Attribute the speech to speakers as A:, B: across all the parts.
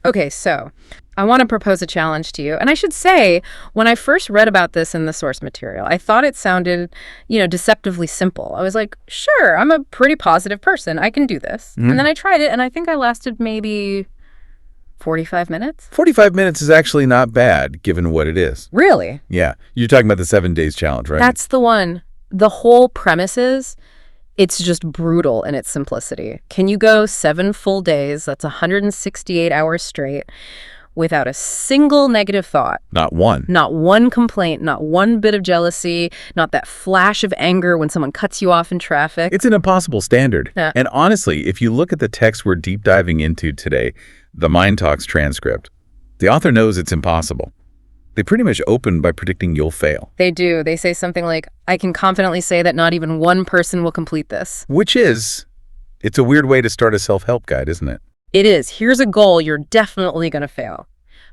A: Okay, so I want to propose a challenge to you. And I should say, when I first read about this in the source material, I thought it sounded, deceptively simple. I was like, sure, I'm a pretty positive person. I can do this. And then I tried it, and I think I lasted maybe 45 minutes.
B: 45 minutes is actually not bad, given what it is.
A: Really?
B: Yeah. You're talking about the 7 days challenge, right?
A: That's the one. The whole premise is it's just brutal in its simplicity. Can you go 7 full days, that's 168 hours straight, without a single negative thought?
B: Not one.
A: Not one complaint, not one bit of jealousy, not that flash of anger when someone cuts you off in traffic.
B: It's an impossible standard.
A: Yeah.
B: And honestly, if you look at the text we're deep diving into today, the Mind Talks transcript, the author knows it's impossible. They pretty much open by predicting you'll fail.
A: They do. They say something like, I can confidently say that not even one person will complete this.
B: It's a weird way to start a self-help guide, isn't it?
A: It is. Here's a goal you're definitely going to fail.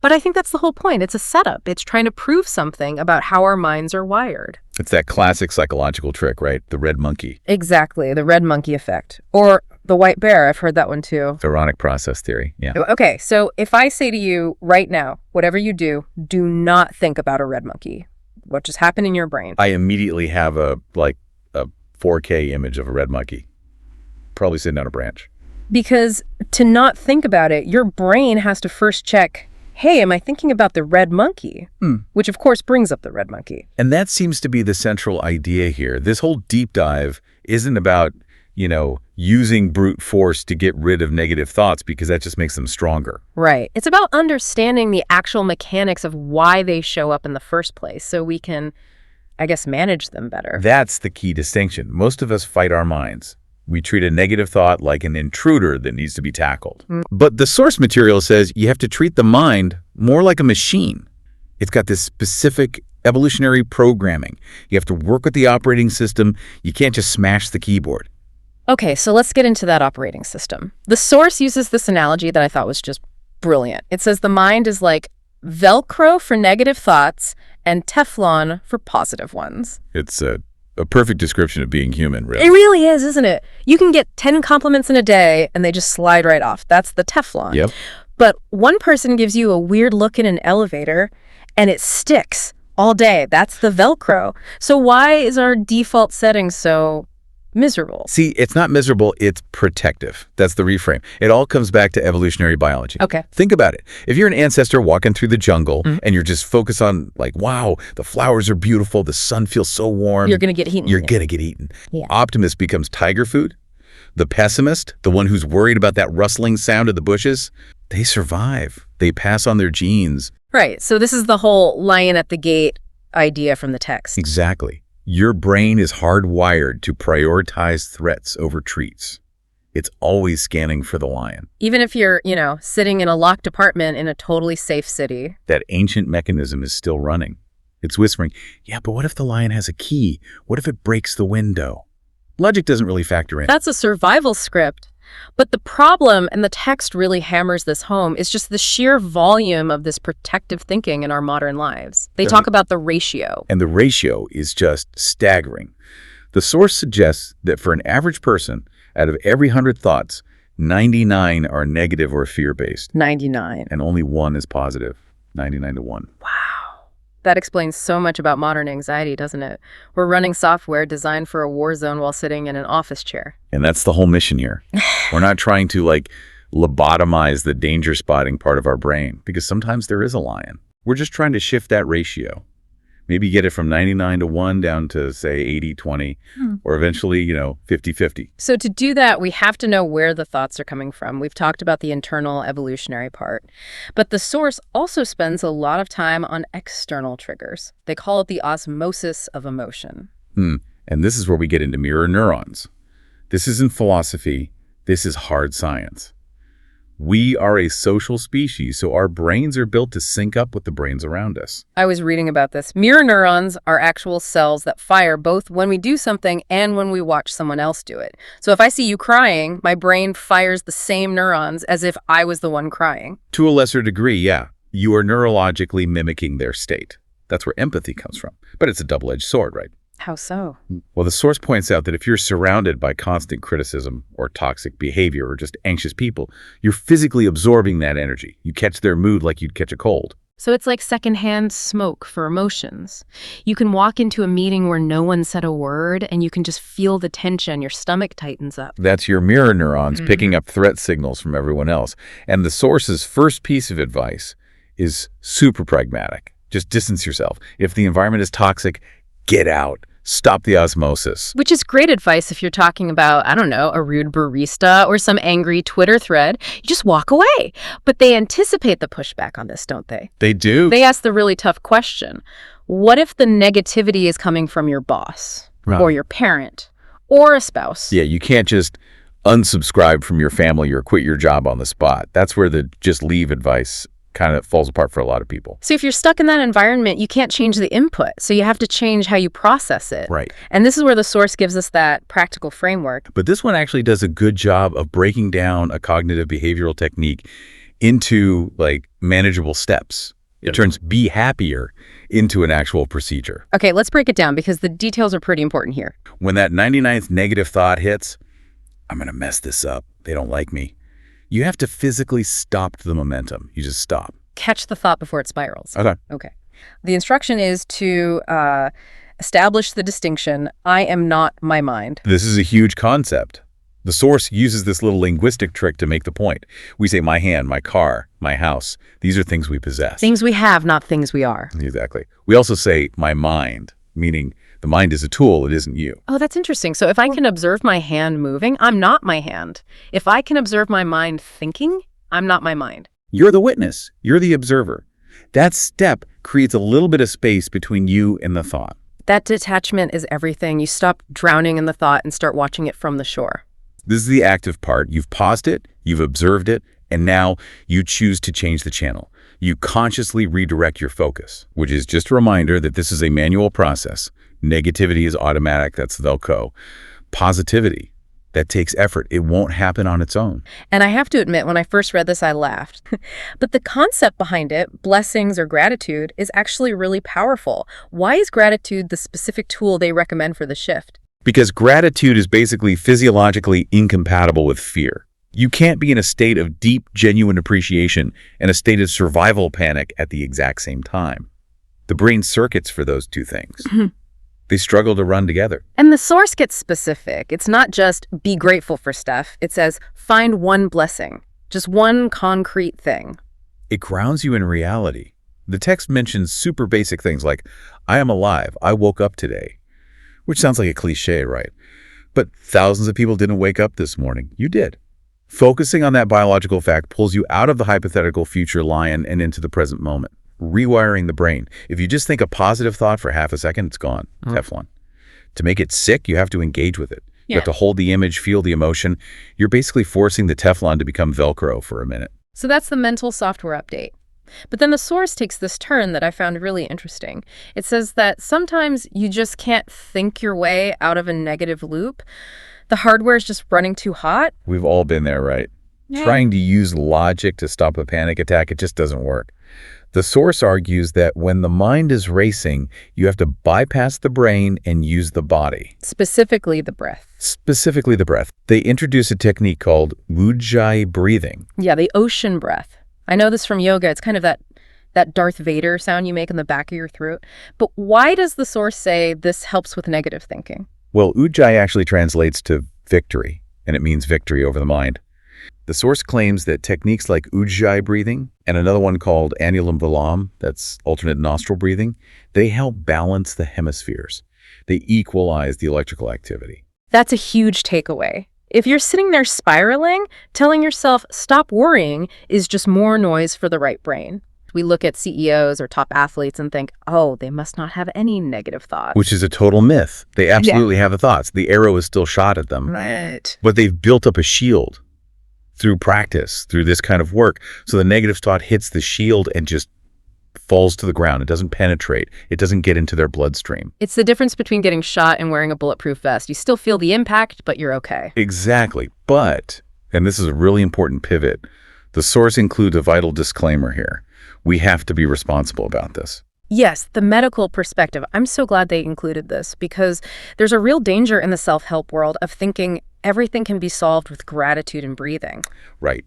A: But I think that's the whole point. It's a setup. It's trying to prove something about how our minds are wired.
B: It's that classic psychological trick, right? The red monkey.
A: Exactly. The red monkey effect. Or the white bear. I've heard that one too.
B: Pharaonic process theory. Yeah.
A: Okay. So if I say to you right now, whatever you do not think about a red monkey. What just happened in your brain?
B: I immediately have a 4K image of a red monkey, probably sitting on a branch.
A: Because to not think about it, your brain has to first check, hey, am I thinking about the red monkey? Which, of course, brings up the red monkey.
B: And that seems to be the central idea here. This whole deep dive isn't about, using brute force to get rid of negative thoughts because that just makes them stronger.
A: Right. It's about understanding the actual mechanics of why they show up in the first place so we can, manage them better.
B: That's the key distinction. Most of us fight our minds. We treat a negative thought like an intruder that needs to be tackled. But the source material says you have to treat the mind more like a machine. It's got this specific evolutionary programming. You have to work with the operating system. You can't just smash the keyboard.
A: Okay, so let's get into that operating system. The source uses this analogy that I thought was just brilliant. It says the mind is like Velcro for negative thoughts and Teflon for positive ones.
B: It's a perfect description of being human, really.
A: It really is, isn't it? You can get 10 compliments in a day and they just slide right off. That's the Teflon.
B: Yep.
A: But one person gives you a weird look in an elevator and it sticks all day. That's the Velcro. So why is our default setting so miserable?
B: See, it's not miserable, it's protective. That's the reframe. It all comes back to evolutionary biology.
A: Okay.
B: Think about it. If you're an ancestor walking through the jungle and you're just focused on wow, the flowers are beautiful, the sun feels so warm.
A: You're going to get eaten.
B: You're going to get eaten.
A: Yeah.
B: Optimist becomes tiger food. The pessimist, the one who's worried about that rustling sound of the bushes, they survive. They pass on their genes.
A: Right. So this is the whole lion at the gate idea from the text.
B: Exactly. Your brain is hardwired to prioritize threats over treats. It's always scanning for the lion.
A: Even if you're, sitting in a locked apartment in a totally safe city.
B: That ancient mechanism is still running. It's whispering, yeah, but what if the lion has a key? What if it breaks the window? Logic doesn't really factor in.
A: That's a survival script. But the problem, and the text really hammers this home, is just the sheer volume of this protective thinking in our modern lives. They talk about the ratio.
B: And the ratio is just staggering. The source suggests that for an average person, out of every 100 thoughts, 99 are negative or fear-based.
A: 99.
B: And only 1 is positive. 99 to 1.
A: Wow. That explains so much about modern anxiety, doesn't it? We're running software designed for a war zone while sitting in an office chair.
B: And that's the whole mission here. We're not trying to lobotomize the danger spotting part of our brain, because sometimes there is a lion. We're just trying to shift that ratio. Maybe get it from 99 to 1 down to, say, 80-20, or eventually, 50-50.
A: So to do that, we have to know where the thoughts are coming from. We've talked about the internal evolutionary part. But the source also spends a lot of time on external triggers. They call it the osmosis of emotion.
B: And this is where we get into mirror neurons. This isn't philosophy. This is hard science. We are a social species, so our brains are built to sync up with the brains around us.
A: I was reading about this. Mirror neurons are actual cells that fire both when we do something and when we watch someone else do it. So if I see you crying, my brain fires the same neurons as if I was the one crying.
B: To a lesser degree, yeah. You are neurologically mimicking their state. That's where empathy comes from. But it's a double-edged sword, right?
A: How so?
B: Well, the source points out that if you're surrounded by constant criticism or toxic behavior or just anxious people, you're physically absorbing that energy. You catch their mood like you'd catch a cold.
A: So it's like secondhand smoke for emotions. You can walk into a meeting where no one said a word and you can just feel the tension, your stomach tightens up.
B: That's your mirror neurons picking up threat signals from everyone else. And the source's first piece of advice is super pragmatic. Just distance yourself. If the environment is toxic, get out. Stop the osmosis.
A: Which is great advice if you're talking about, I don't know, a rude barista or some angry Twitter thread. You just walk away. But they anticipate the pushback on this, don't they?
B: They do.
A: They ask the really tough question. What if the negativity is coming from your boss or your parent or a spouse?
B: Yeah, you can't just unsubscribe from your family or quit your job on the spot. That's where the just leave advice kind of falls apart for a lot of people.
A: So if you're stuck in that environment, you can't change the input. So you have to change how you process it.
B: Right.
A: And this is where the source gives us that practical framework.
B: But this one actually does a good job of breaking down a cognitive behavioral technique into like manageable steps. It turns be happier into an actual procedure.
A: Okay, let's break it down because the details are pretty important here.
B: When that 99th negative thought hits, I'm going to mess this up. They don't like me. You have to physically stop the momentum. You just stop.
A: Catch the thought before it spirals.
B: Okay.
A: The instruction is to establish the distinction, I am not my mind.
B: This is a huge concept. The source uses this little linguistic trick to make the point. We say my hand, my car, my house. These are things we possess.
A: Things we have, not things we are.
B: Exactly. We also say my mind, meaning the mind is a tool, it isn't you.
A: Oh, that's interesting. So if I can observe my hand moving, I'm not my hand. If I can observe my mind thinking, I'm not my mind.
B: You're the witness. You're the observer. That step creates a little bit of space between you and the thought.
A: That detachment is everything. You stop drowning in the thought and start watching it from the shore.
B: This is the active part. You've paused it, you've observed it, and now you choose to change the channel. You consciously redirect your focus, which is just a reminder that this is a manual process. Negativity is automatic, that's Velcro. Positivity, that takes effort. It won't happen on its own.
A: And I have to admit, when I first read this, I laughed. But the concept behind it, blessings or gratitude, is actually really powerful. Why is gratitude the specific tool they recommend for the shift?
B: Because gratitude is basically physiologically incompatible with fear. You can't be in a state of deep, genuine appreciation and a state of survival panic at the exact same time. The brain circuits for those two things. They struggle to run together.
A: And the source gets specific. It's not just be grateful for stuff. It says find one blessing, just one concrete thing.
B: It grounds you in reality. The text mentions super basic things like, I am alive, I woke up today. Which sounds like a cliche, right? But thousands of people didn't wake up this morning. You did. Focusing on that biological fact pulls you out of the hypothetical future lion and into the present moment. Rewiring the brain. If you just think a positive thought for half a second, it's gone. Teflon. To make it sick, you have to engage with it. You have to hold the image, feel the emotion. You're basically forcing the Teflon to become Velcro for a minute.
A: So that's the mental software update. But then the source takes this turn that I found really interesting. It says that sometimes you just can't think your way out of a negative loop. The hardware is just running too hot.
B: We've all been there, right?
A: Yeah.
B: Trying to use logic to stop a panic attack, it just doesn't work. The source argues that when the mind is racing, you have to bypass the brain and use the body.
A: Specifically the breath.
B: Specifically the breath. They introduce a technique called ujjayi breathing.
A: Yeah, the ocean breath. I know this from yoga. It's kind of that Darth Vader sound you make in the back of your throat. But why does the source say this helps with negative thinking?
B: Well, ujjayi actually translates to victory, and it means victory over the mind. The source claims that techniques like ujjayi breathing and another one called anulum viloom, that's alternate nostril breathing, they help balance the hemispheres. They equalize the electrical activity.
A: That's a huge takeaway. If you're sitting there spiraling, telling yourself, stop worrying, is just more noise for the right brain. We look at CEOs or top athletes and think, oh, they must not have any negative thoughts.
B: Which is a total myth. They absolutely have the thoughts. The arrow is still shot at them.
A: Right.
B: But they've built up a shield through practice, through this kind of work. So the negative thought hits the shield and just falls to the ground. It doesn't penetrate. It doesn't get into their bloodstream.
A: It's the difference between getting shot and wearing a bulletproof vest. You still feel the impact, but you're okay.
B: Exactly. But, and this is a really important pivot, the source includes a vital disclaimer here. We have to be responsible about this.
A: Yes, the medical perspective. I'm so glad they included this because there's a real danger in the self-help world of thinking everything can be solved with gratitude and breathing.
B: Right.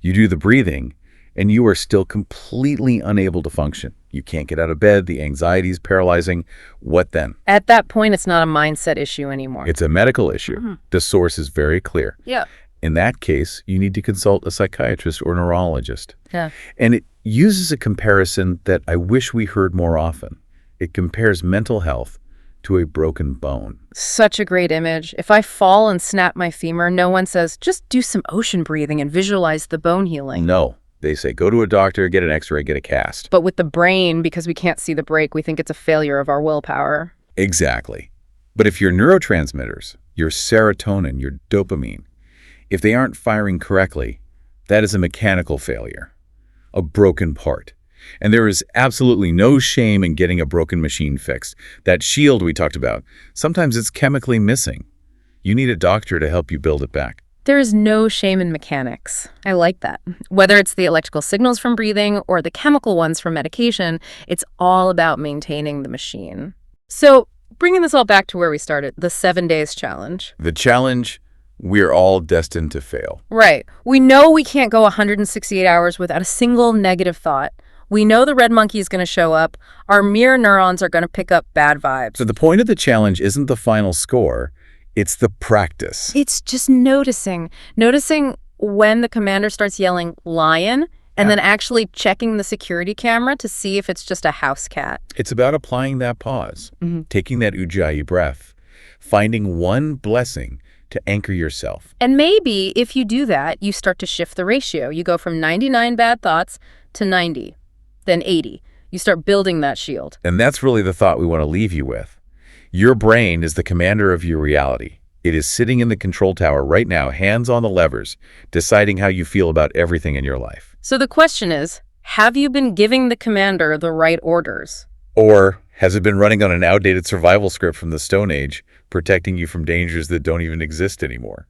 B: You do the breathing, and you are still completely unable to function. You can't get out of bed, the anxiety is paralyzing. What then?
A: At that point, it's not a mindset issue anymore.
B: It's a medical issue. The source is very clear.
A: Yeah.
B: In that case, you need to consult a psychiatrist or neurologist.
A: Yeah.
B: And it uses a comparison that I wish we heard more often. It compares mental health to a broken bone.
A: Such a great image. If I fall and snap my femur, no one says, just do some ocean breathing and visualize the bone healing.
B: No. They say, go to a doctor, get an x-ray, get a cast.
A: But with the brain, because we can't see the break, we think it's a failure of our willpower.
B: Exactly. But if your neurotransmitters, your serotonin, your dopamine, if they aren't firing correctly, that is a mechanical failure, a broken part. And there is absolutely no shame in getting a broken machine fixed. That shield we talked about, sometimes it's chemically missing. You need a doctor to help you build it back.
A: There is no shame in mechanics. I like that. Whether it's the electrical signals from breathing or the chemical ones from medication, it's all about maintaining the machine. So bringing this all back to where we started, the 7 days challenge.
B: The challenge, we're all destined to fail.
A: Right. We know we can't go 168 hours without a single negative thought. We know the red monkey is going to show up. Our mirror neurons are going to pick up bad vibes.
B: So the point of the challenge isn't the final score. It's the practice.
A: It's just noticing when the commander starts yelling lion and then actually checking the security camera to see if it's just a house cat.
B: It's about applying that pause, taking that ujjayi breath, finding one blessing to anchor yourself.
A: And maybe if you do that, you start to shift the ratio. You go from 99 bad thoughts to 90, then 80. You start building that shield.
B: And that's really the thought we want to leave you with. Your brain is the commander of your reality. It is sitting in the control tower right now, hands on the levers, deciding how you feel about everything in your life.
A: So the question is, have you been giving the commander the right orders?
B: Or has it been running on an outdated survival script from the Stone Age, protecting you from dangers that don't even exist anymore?